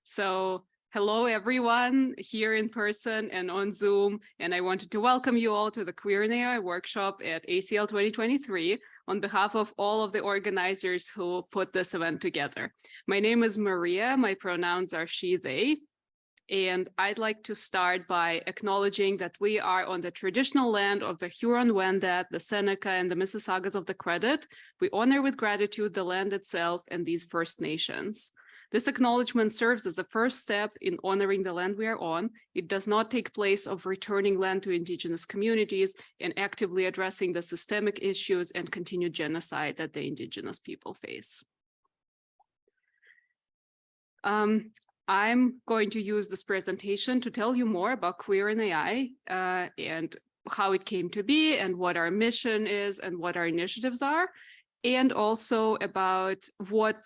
So hello, everyone here in person and on Zoom. And I wanted to welcome you all to the Queer in AI workshop at ACL 2023 on behalf of all of the organizers who put this event together. My name is Maria. My pronouns are she, they. And I'd like to start by acknowledging that we are on the traditional land of the Huron-Wendat, the Seneca, and the Mississaugas of the Credit. We honor with gratitude the land itself and these First Nations. This acknowledgement serves as a first step in honoring the land we are on. It does not take place of returning land to Indigenous communities and actively addressing the systemic issues and continued genocide that the Indigenous people face. I'm going to use this presentation to tell you more about Queer in AI and how it came to be and what our mission is and what our initiatives are, and also about what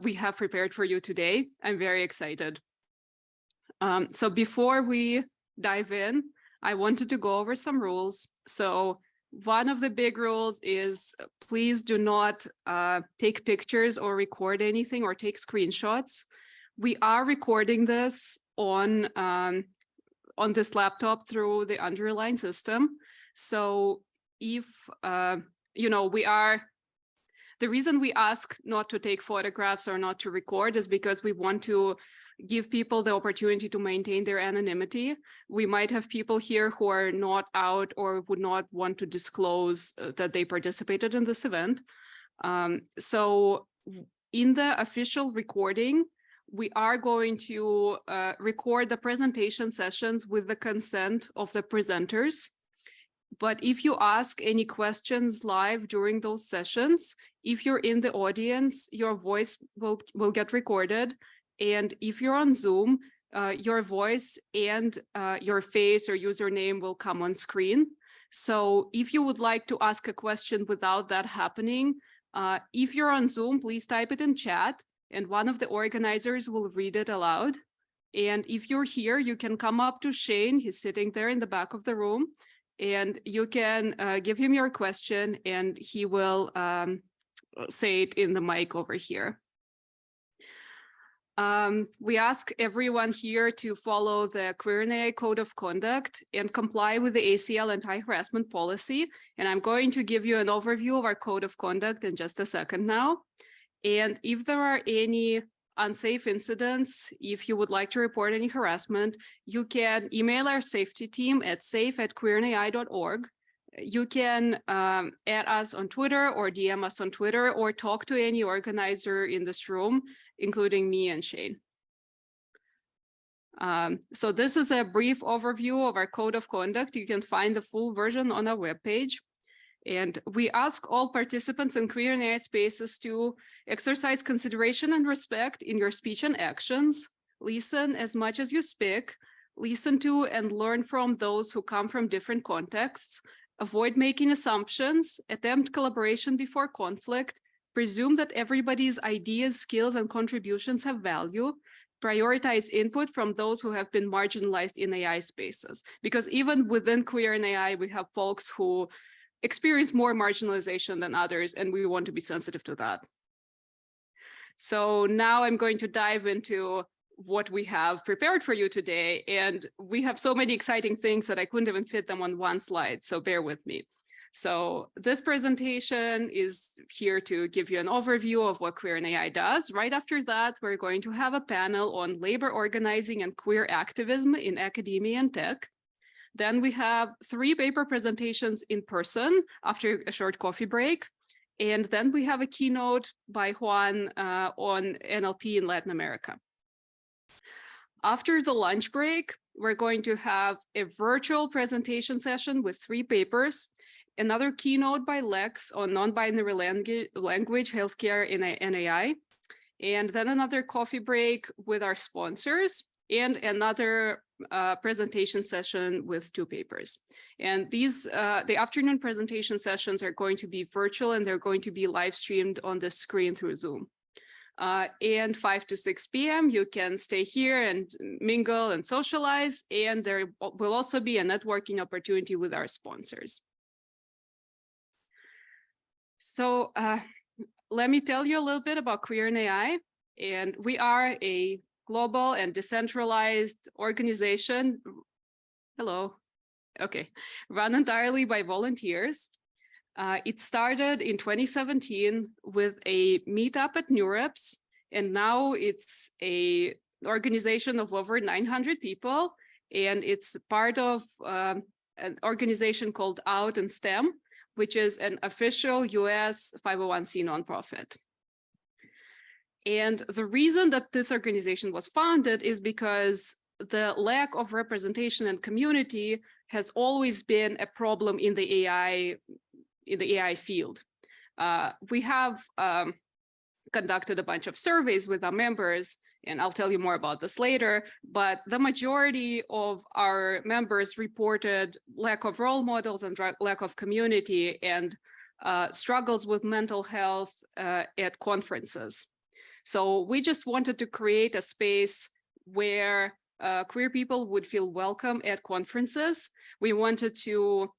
we have prepared for you today. I'm very excited. So before we dive in, I wanted to go over some rules. So one of the big rules is please do not take pictures or record anything or take screenshots. We are recording this on this laptop through the underlying system. So if, the reason we ask not to take photographs or not to record is because we want to give people the opportunity to maintain their anonymity. We might have people here who are not out or would not want to disclose that they participated in this event. So in the official recording, we are going to record the presentation sessions with the consent of the presenters. But if you ask any questions live during those sessions, if you're in the audience, your voice will get recorded. And if you're on Zoom, your voice and your face or username will come on screen. So if you would like to ask a question without that happening, if you're on Zoom, please type it in chat and one of the organizers will read it aloud. And if you're here, you can come up to Shane. He's sitting there in the back of the room. And you can give him your question and he will say it in the mic over here. We ask everyone here to follow the Queer in AI Code of Conduct and comply with the ACL anti-harassment policy. And I'm going to give you an overview of our Code of Conduct in just a second now. And if there are any unsafe incidents, if you would like to report any harassment, you can email our safety team at safe@queerinai.org. You can add us on Twitter or DM us on Twitter or talk to any organizer in this room, including me and Shane. So this is a brief overview of our Code of Conduct. You can find the full version on our webpage. And we ask all participants in Queer in AI spaces to exercise consideration and respect in your speech and actions, listen as much as you speak, listen to and learn from those who come from different contexts, avoid making assumptions, attempt collaboration before conflict, presume that everybody's ideas, skills, and contributions have value, prioritize input from those who have been marginalized in AI spaces. Because even within Queer in AI, we have folks who experience more marginalization than others, and we want to be sensitive to that. So now I'm going to dive into what we have prepared for you today. And we have so many exciting things that I couldn't even fit them on one slide, so bear with me. So this presentation is here to give you an overview of what Queer in AI does. Right after that, we're going to have a panel on labor organizing and queer activism in academia and tech. Then we have 3 paper presentations in person after a short coffee break. And then we have a keynote by Juan on NLP in Latin America. After the lunch break, we're going to have a virtual presentation session with 3 papers, another keynote by Lex on non-binary language, healthcare in AI, and then another coffee break with our sponsors, and another presentation session with 2 papers. And these, the afternoon presentation sessions are going to be virtual and they're going to be live streamed on the screen through Zoom. And 5 to 6 p.m. you can stay here and mingle and socialize. And there will also be a networking opportunity with our sponsors. So let me tell you a little bit about Queer in AI. And we are a global and decentralized organization. Hello. Okay. Run entirely by volunteers. It started in 2017 with a meetup at NeurIPS, and now it's an organization of over 900 people, and it's part of an organization called Out in STEM, which is an official US 501c nonprofit. And the reason that this organization was founded is because the lack of representation and community has always been a problem in the AI field. We have conducted a bunch of surveys with our members, and I'll tell you more about this later, but the majority of our members reported lack of role models and lack of community and struggles with mental health at conferences. So we just wanted to create a space where queer people would feel welcome at conferences. We wanted to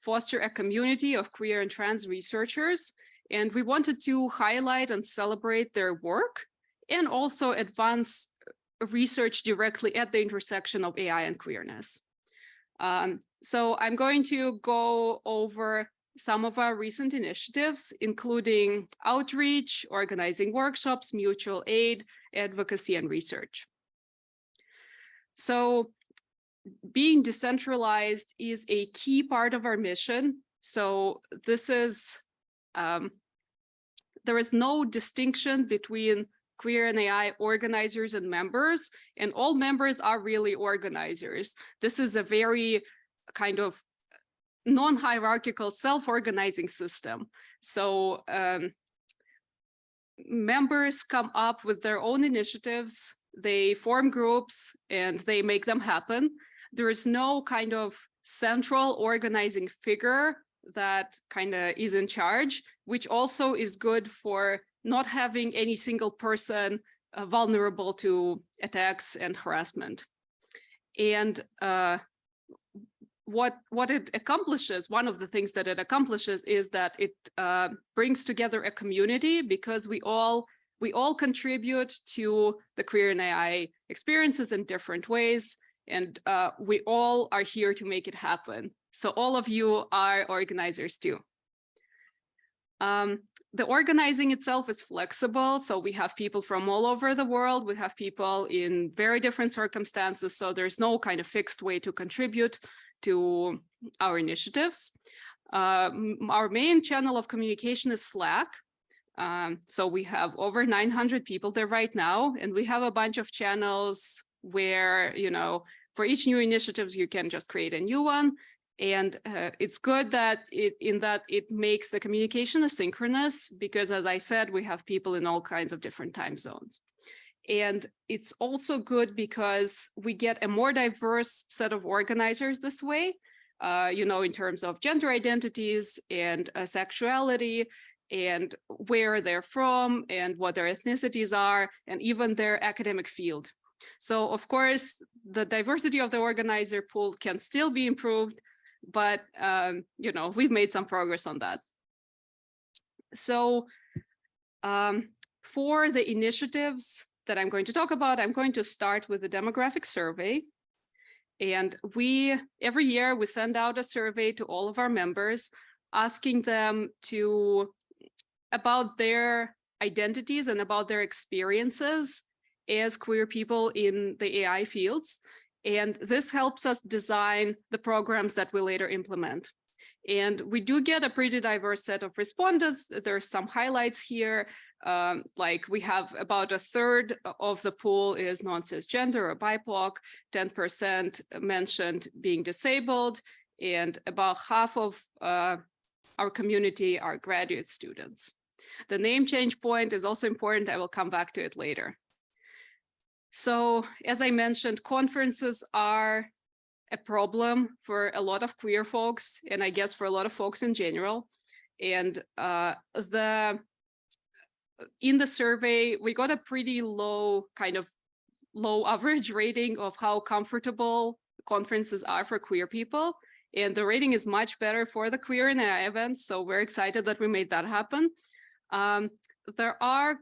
foster a community of queer and trans researchers, and we wanted to highlight and celebrate their work and also advance research directly at the intersection of AI and queerness. So I'm going to go over some of our recent initiatives, including outreach, organizing workshops, mutual aid, advocacy, and research. So being decentralized is a key part of our mission. So this is, there is no distinction between queer and AI organizers and members, and all members are really organizers. This is a very kind of non-hierarchical self-organizing system. So members come up with their own initiatives, they form groups, and they make them happen. There is no kind of central organizing figure that kind of is in charge, which also is good for not having any single person vulnerable to attacks and harassment. And what it accomplishes, one of the things that it accomplishes is that it brings together a community, because we all contribute to the queer and AI experiences in different ways, and we all are here to make it happen. So all of you are organizers too. The organizing itself is flexible, so we have people from all over the world, we have people in very different circumstances, so there's no kind of fixed way to contribute to our initiatives. Our main channel of communication is Slack. So we have over 900 people there right now, and we have a bunch of channels where, you know, for each new initiative, you can just create a new one. And it's good that it makes the communication asynchronous, because as I said, we have people in all kinds of different time zones. And it's also good because we get a more diverse set of organizers this way, you know, in terms of gender identities and sexuality and where they're from and what their ethnicities are, and even their academic field. So of course, the diversity of the organizer pool can still be improved, but you know, we've made some progress on that. So for the initiatives that I'm going to talk about, I'm going to start with the demographic survey. And every year we send out a survey to all of our members, asking them about their identities and about their experiences as queer people in the AI fields. And this helps us design the programs that we later implement. And we do get a pretty diverse set of respondents. There's some highlights here. Like we have about a third of the pool is non-cisgender or BIPOC, 10% mentioned being disabled, and about half of our community are graduate students. The name change point is also important. I will come back to it later. So as I mentioned, conferences are a problem for a lot of queer folks, and I guess for a lot of folks in general. And in the survey, we got a pretty low average rating of how comfortable conferences are for queer people. And the rating is much better for the queer and AI events. So we're excited that we made that happen. There are,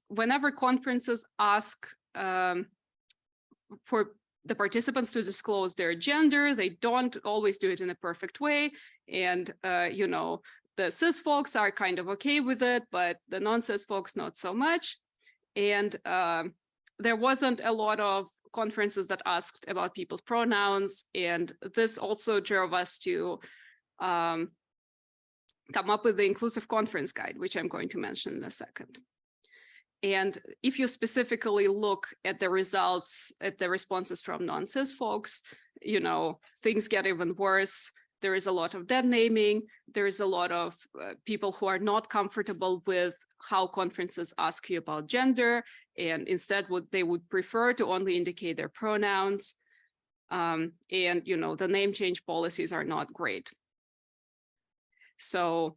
whenever conferences ask for the participants to disclose their gender. They don't always do it in a perfect way. And, you know, the cis folks are kind of okay with it, but the non-cis folks, not so much. And there wasn't a lot of conferences that asked about people's pronouns. And this also drove us to come up with the inclusive conference guide, which I'm going to mention in a second. And if you specifically look at the results, at the responses from non-cis folks, you know, things get even worse. There is a lot of dead naming. There is a lot of people who are not comfortable with how conferences ask you about gender, and instead they would prefer to only indicate their pronouns. And, you know, the name change policies are not great. So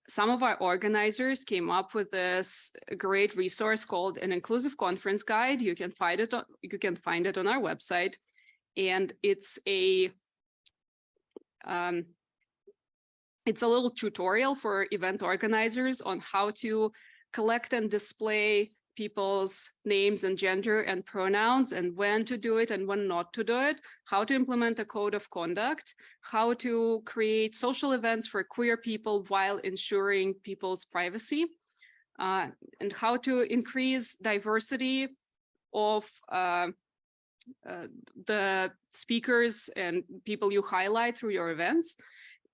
some of our organizers came up with this great resource called an inclusive conference guide. You can find it on our website, and it's a little tutorial for event organizers on how to collect and display people's names and gender and pronouns, and when to do it and when not to do it, how to implement a code of conduct, how to create social events for queer people while ensuring people's privacy, and how to increase diversity of the speakers and people you highlight through your events,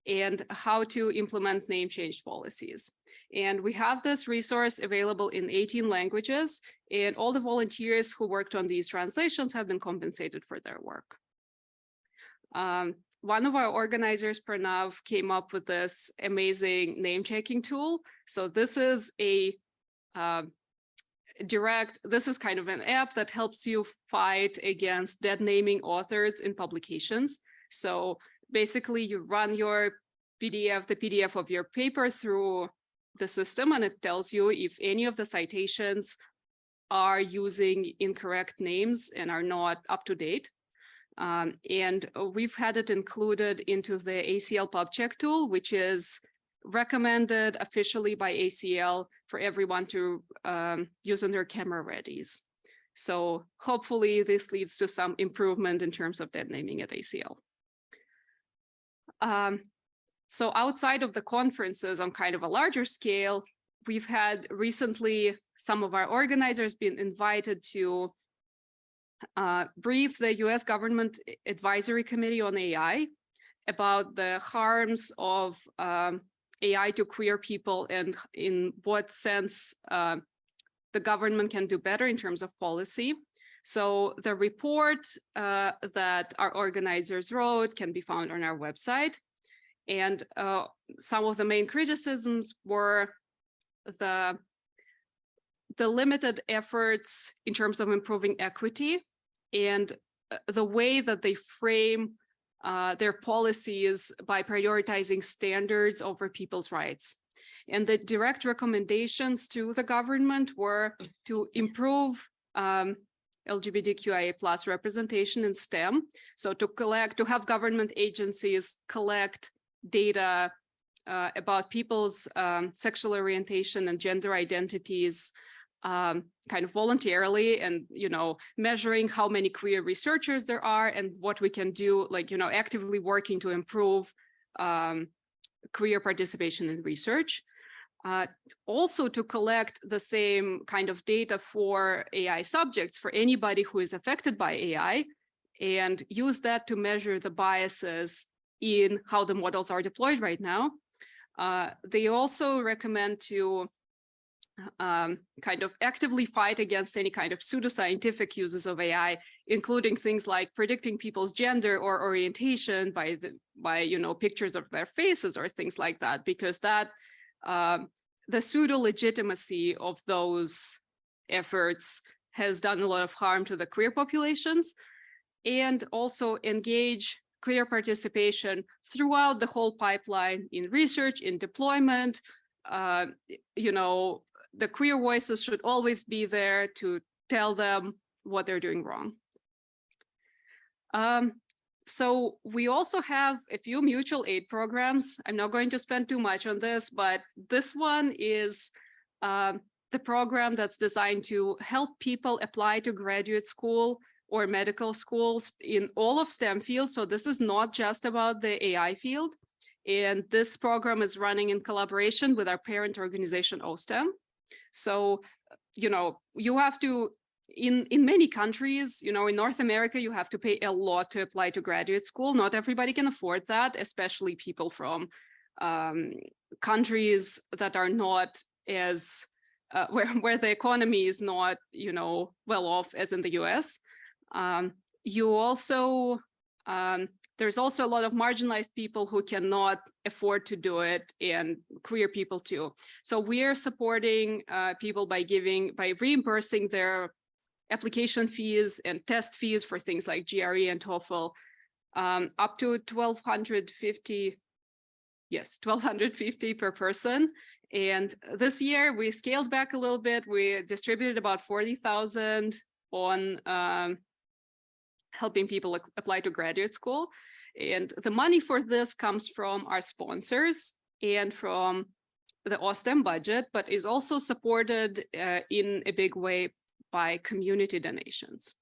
and how to implement name change policies. And we have this resource available in 18 languages, and all the volunteers who worked on these translations have been compensated for their work. One of our organizers, Pranav, came up with this amazing name checking tool. So this is a this is kind of an app that helps you fight against dead naming authors in publications. So basically you run your PDF, the PDF of your paper through the system, and it tells you if any of the citations are using incorrect names and are not up to date. And we've had it included into the ACL PubCheck tool, which is recommended officially by ACL for everyone to use on their camera readies. So hopefully this leads to some improvement in terms of dead naming at ACL. So outside of the conferences on kind of a larger scale, we've had recently some of our organizers been invited to brief the US Government Advisory Committee on AI about the harms of AI to queer people and in what sense the government can do better in terms of policy. So the report that our organizers wrote can be found on our website. And some of the main criticisms were the limited efforts in terms of improving equity and the way that they frame their policies by prioritizing standards over people's rights. And the direct recommendations to the government were to improve LGBTQIA+ representation in STEM. So to have government agencies collect data about people's sexual orientation and gender identities kind of voluntarily, and, you know, measuring how many queer researchers there are and what we can do, like, you know, actively working to improve queer participation in research. Also to collect the same kind of data for AI subjects, for anybody who is affected by AI, and use that to measure the biases in how the models are deployed right now. They also recommend to kind of actively fight against any kind of pseudoscientific uses of AI, including things like predicting people's gender or orientation by you know, pictures of their faces or things like that, because that the pseudo legitimacy of those efforts has done a lot of harm to the queer populations, and also engage queer participation throughout the whole pipeline in research, in deployment. You know, the queer voices should always be there to tell them what they're doing wrong. So we also have a few mutual aid programs. I'm not going to spend too much on this, but this one is the program that's designed to help people apply to graduate school or medical schools in all of STEM fields. So this is not just about the AI field. And this program is running in collaboration with our parent organization, OSTEM. So, you have to, in many countries, in North America, you have to pay a lot to apply to graduate school. Not everybody can afford that, especially people from countries that are not as, where the economy is not, well off as in the US. You also, there's also a lot of marginalized people who cannot afford to do it, and queer people too. So we're supporting people by reimbursing their application fees and test fees for things like GRE and TOEFL, up to $1,250 per person. And this year we scaled back a little bit. We distributed about 40,000 on helping people apply to graduate school. And the money for this comes from our sponsors and from the OSTEM budget, but is also supported in a big way by community donations.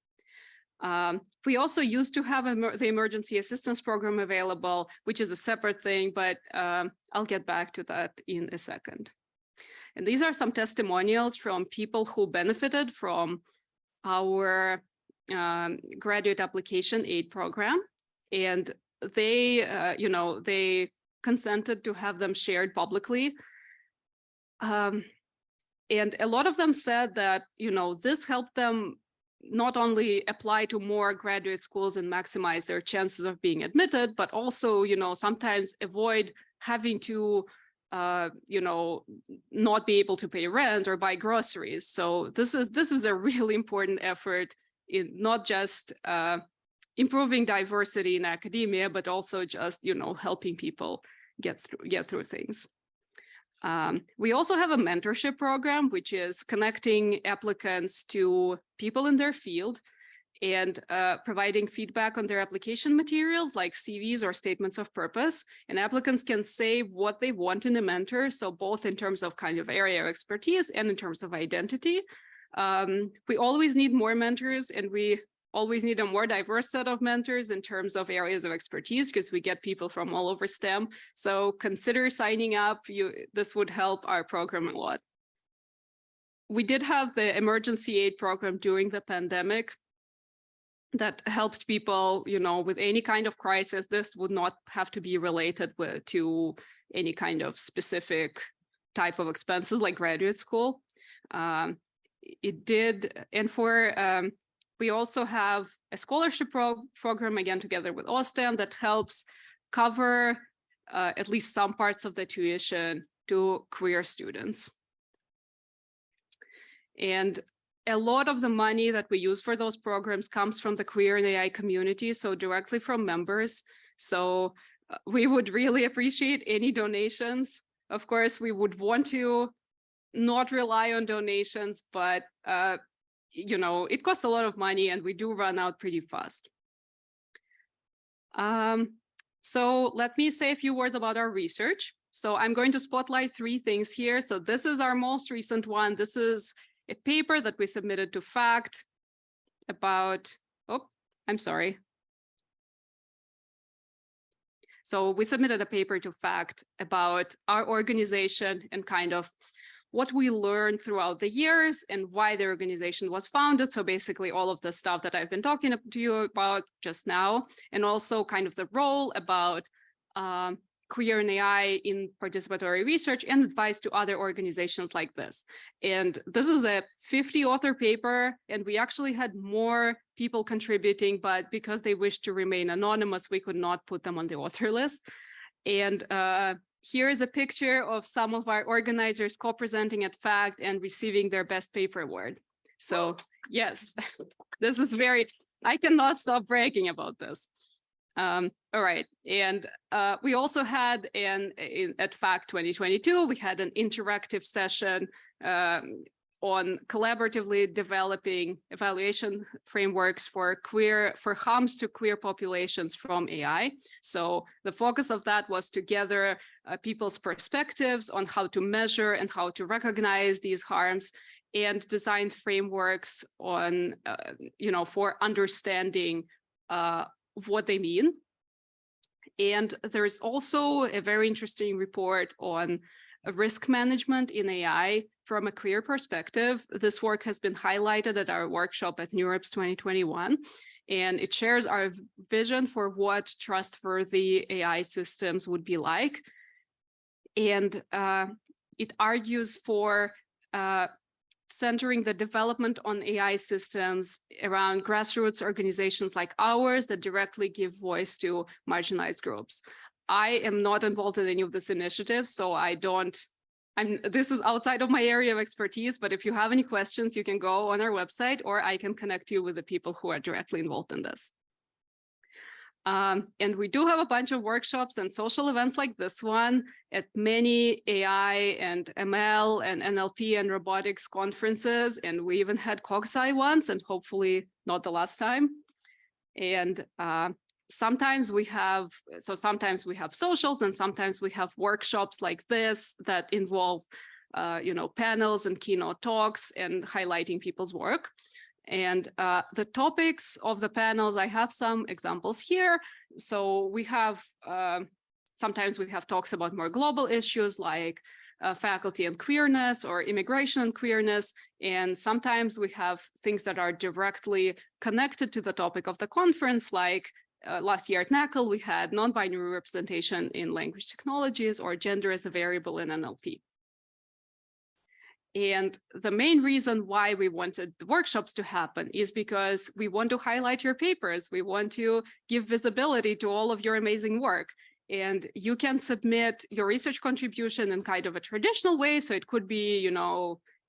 We also used to have the emergency assistance program available, which is a separate thing, but I'll get back to that in a second. And these are some testimonials from people who benefited from our graduate application aid program, and they, they consented to have them shared publicly. And a lot of them said that, this helped them not only apply to more graduate schools and maximize their chances of being admitted, but also, sometimes avoid having to, not be able to pay rent or buy groceries. So this is a really important effort in not just improving diversity in academia, but also just, helping people get through things. We also have a mentorship program, which is connecting applicants to people in their field and providing feedback on their application materials like CVs or statements of purpose. And applicants can say what they want in a mentor, so both in terms of kind of area of expertise and in terms of identity. We always need more mentors, and we always need a more diverse set of mentors in terms of areas of expertise, because we get people from all over STEM. So consider signing up. This would help our program a lot. We did have the emergency aid program during the pandemic that helped people, with any kind of crisis. This would not have to be related to any kind of specific type of expenses like graduate school. It did, and we also have a scholarship program, again, together with OSTEM, that helps cover at least some parts of the tuition to queer students. And a lot of the money that we use for those programs comes from the queer and AI community, so directly from members. So we would really appreciate any donations. Of course, we would want to not rely on donations, but it costs a lot of money and we do run out pretty fast. So let me say a few words about our research. So I'm going to spotlight 3 things here. So this is our most recent one. This is a paper that we submitted to FACT about, So we submitted a paper to FACT about our organization and kind of what we learned throughout the years and why the organization was founded. So basically all of the stuff that I've been talking to you about just now, and also kind of the role about queer and AI in participatory research and advice to other organizations like this. And this is a 50-author paper, and we actually had more people contributing, but because they wished to remain anonymous, we could not put them on the author list. And here is a picture of some of our organizers co-presenting at FACT and receiving their best paper award. So yes, this is I cannot stop bragging about this. All right, and we also had at FACT 2022, we had an interactive session on collaboratively developing evaluation frameworks for harms to queer populations from AI. So the focus of that was to gather people's perspectives on how to measure and how to recognize these harms, and design frameworks on, for understanding what they mean. And there's also a very interesting report on risk management in AI from a queer perspective. This work has been highlighted at our workshop at NeurIPS 2021, and it shares our vision for what trustworthy AI systems would be like. And it argues for centering the development on AI systems around grassroots organizations like ours that directly give voice to marginalized groups. I am not involved in any of this initiative, so this is outside of my area of expertise, but if you have any questions, you can go on our website, or I can connect you with the people who are directly involved in this. And we do have a bunch of workshops and social events like this one at many AI and ML and NLP and robotics conferences. And we even had CogSci once, and hopefully not the last time. And sometimes we have socials, and sometimes we have workshops like this that involve, panels and keynote talks and highlighting people's work. And the topics of the panels, I have some examples here. So we have, sometimes we have talks about more global issues like faculty and queerness or immigration and queerness. And sometimes we have things that are directly connected to the topic of the conference, like last year at NACL, we had non-binary representation in language technologies or gender as a variable in NLP. And the main reason why we wanted the workshops to happen is because we want to highlight your papers. We want to give visibility to all of your amazing work. And you can submit your research contribution in kind of a traditional way. So it could be,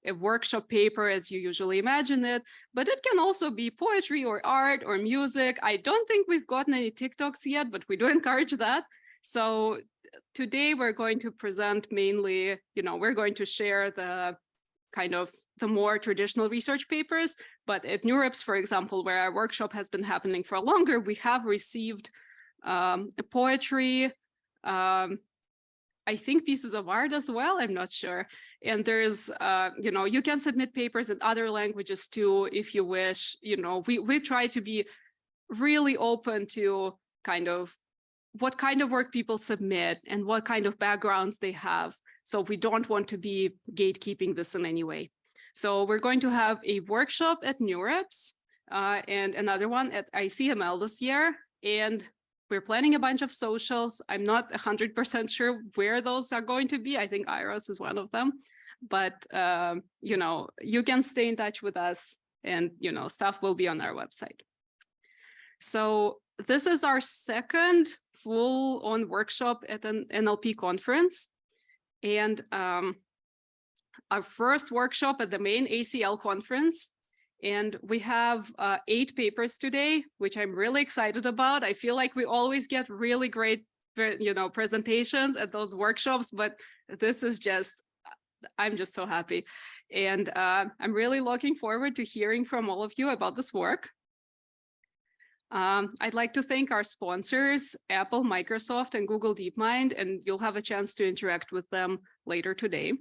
a workshop paper as you usually imagine it, but it can also be poetry or art or music. I don't think we've gotten any TikToks yet, but we do encourage that. So today we're going to present mainly, we're going to share the kind of the more traditional research papers, but at NeurIPS, for example, where our workshop has been happening for longer, we have received poetry, I think pieces of art as well, I'm not sure. And there's, you can submit papers in other languages too, if you wish. We try to be really open to kind of what kind of work people submit and what kind of backgrounds they have. So we don't want to be gatekeeping this in any way. So we're going to have a workshop at NeurIPS and another one at ICML this year. And we're planning a bunch of socials. I'm not 100% sure where those are going to be. I think IROS is one of them. But, you can stay in touch with us, and, stuff will be on our website. So this is our second full-on workshop at an NLP conference. And our first workshop at the main ACL conference. And we have 8 papers today, which I'm really excited about. I feel like we always get really great, presentations at those workshops, but this is I'm just so happy. And I'm really looking forward to hearing from all of you about this work. I'd like to thank our sponsors, Apple, Microsoft, and Google DeepMind, and you'll have a chance to interact with them later today.